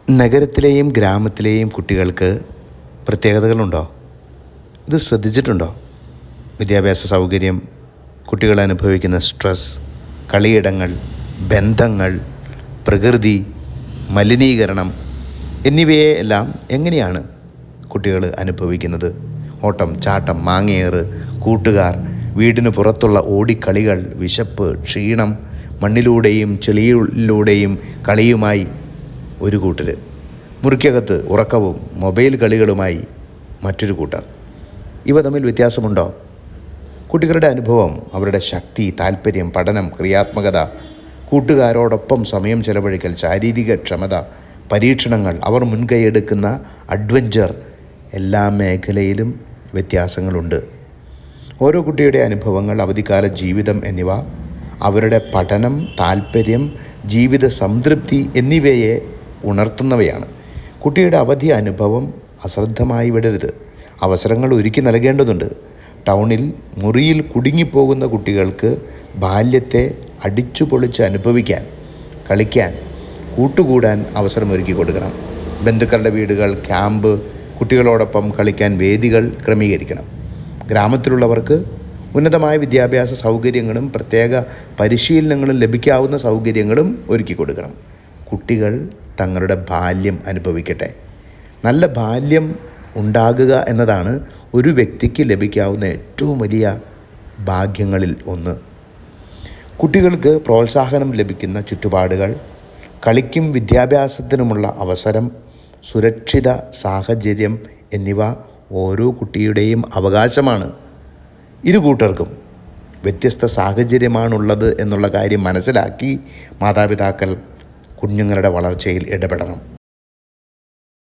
നഗരത്തിലെയും ഗ്രാമത്തിലെയും കുട്ടികൾക്ക് പ്രത്യേകതകളുണ്ടോ? ഇത് ശ്രദ്ധിച്ചിട്ടുണ്ടോ? വിദ്യാഭ്യാസ സൗകര്യം, കുട്ടികൾ അനുഭവിക്കുന്ന സ്ട്രെസ്, കളിയിടങ്ങൾ, ബന്ധങ്ങൾ, പ്രകൃതി, മലിനീകരണം എന്നിവയെ എല്ലാം എങ്ങനെയാണ് കുട്ടികൾ അനുഭവിക്കുന്നത്? ഓട്ടം, ചാട്ടം, മാങ്ങയേറ്, കൂട്ടുകാർ, വീടിന് പുറത്തുള്ള ഓടിക്കളികൾ, വിശപ്പ്, ക്ഷീണം, മണ്ണിലൂടെയും ചെളിയിലൂടെയും കളിയുമായി ഒരു കൂട്ടർ, മുറിക്കകത്ത് ഉറക്കവും മൊബൈൽ കളികളുമായി മറ്റൊരു കൂട്ടർ. ഇവ തമ്മിൽ വ്യത്യാസമുണ്ടോ? കുട്ടികളുടെ അനുഭവം, അവരുടെ ശക്തി, താല്പര്യം, പഠനം, ക്രിയാത്മകത, കൂട്ടുകാരോടൊപ്പം സമയം ചെലവഴിക്കൽ, ശാരീരിക ക്ഷമത, പരീക്ഷണങ്ങൾ, അവർ മുൻകൈയെടുക്കുന്ന അഡ്വഞ്ചർ, എല്ലാ മേഖലയിലും വ്യത്യാസങ്ങളുണ്ട്. ഓരോ കുട്ടിയുടെ അനുഭവങ്ങൾ, അവധിക്കാല ജീവിതം എന്നിവ അവരുടെ പഠനം, താല്പര്യം, ജീവിത സംതൃപ്തി എന്നിവയെ ഉണർത്തുന്നവയാണ്. കുട്ടിയുടെ അവധി അനുഭവം അശ്രദ്ധമായി വിടരുത്. അവസരങ്ങൾ ഒരുക്കി നൽകേണ്ടതുണ്ട്. ടൗണിൽ മുറിയിൽ കുടുങ്ങിപ്പോകുന്ന കുട്ടികൾക്ക് ബാല്യത്തെ അടിച്ചു പൊളിച്ച് അനുഭവിക്കാൻ, കളിക്കാൻ, കൂട്ടുകൂടാൻ അവസരമൊരുക്കി കൊടുക്കണം. ബന്ധുക്കളുടെ വീടുകൾ, ക്യാമ്പ്, കുട്ടികളോടൊപ്പം കളിക്കാൻ വേദികൾ ക്രമീകരിക്കണം. ഗ്രാമത്തിലുള്ളവർക്ക് ഉന്നതമായ വിദ്യാഭ്യാസ സൗകര്യങ്ങളും പ്രത്യേക പരിശീലനങ്ങളും ലഭിക്കാവുന്ന സൗകര്യങ്ങളും ഒരുക്കി കൊടുക്കണം. കുട്ടികൾ തങ്ങളുടെ ബാല്യം അനുഭവിക്കട്ടെ. നല്ല ബാല്യം ഉണ്ടാകുക എന്നതാണ് ഒരു വ്യക്തിക്ക് ലഭിക്കാവുന്ന ഏറ്റവും വലിയ ഭാഗ്യങ്ങളിൽ ഒന്ന്. കുട്ടികൾക്ക് പ്രോത്സാഹനം ലഭിക്കുന്ന ചുറ്റുപാടുകൾ, കളിക്കും വിദ്യാഭ്യാസത്തിനുമുള്ള അവസരം, സുരക്ഷിത സാഹചര്യം എന്നിവ ഓരോ കുട്ടിയുടെയും അവകാശമാണ്. ഇരു കൂട്ടർക്കും വ്യത്യസ്ത സാഹചര്യമാണുള്ളത് എന്നുള്ള കാര്യം മനസ്സിലാക്കി മാതാപിതാക്കൾ കുഞ്ഞുങ്ങളുടെ വളർച്ചയിൽ ഇടപെടണം.